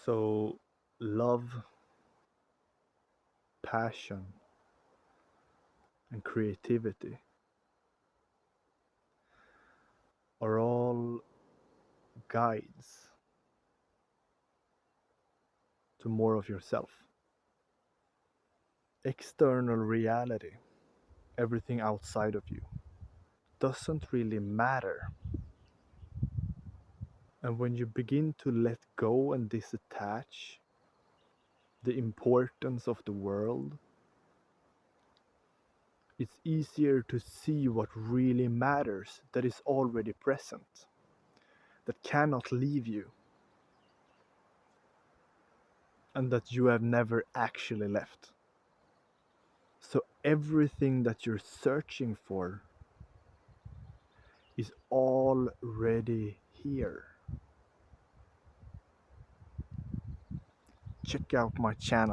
So, love, passion, and creativity are all guides to more of yourself. External reality, everything outside of you, doesn't really matter. And when you begin to let go and disattach the importance of the world, it's easier to see what really matters that is already present, that cannot leave you, and that you have never actually left. So everything that you're searching for is already here. Check out my channel.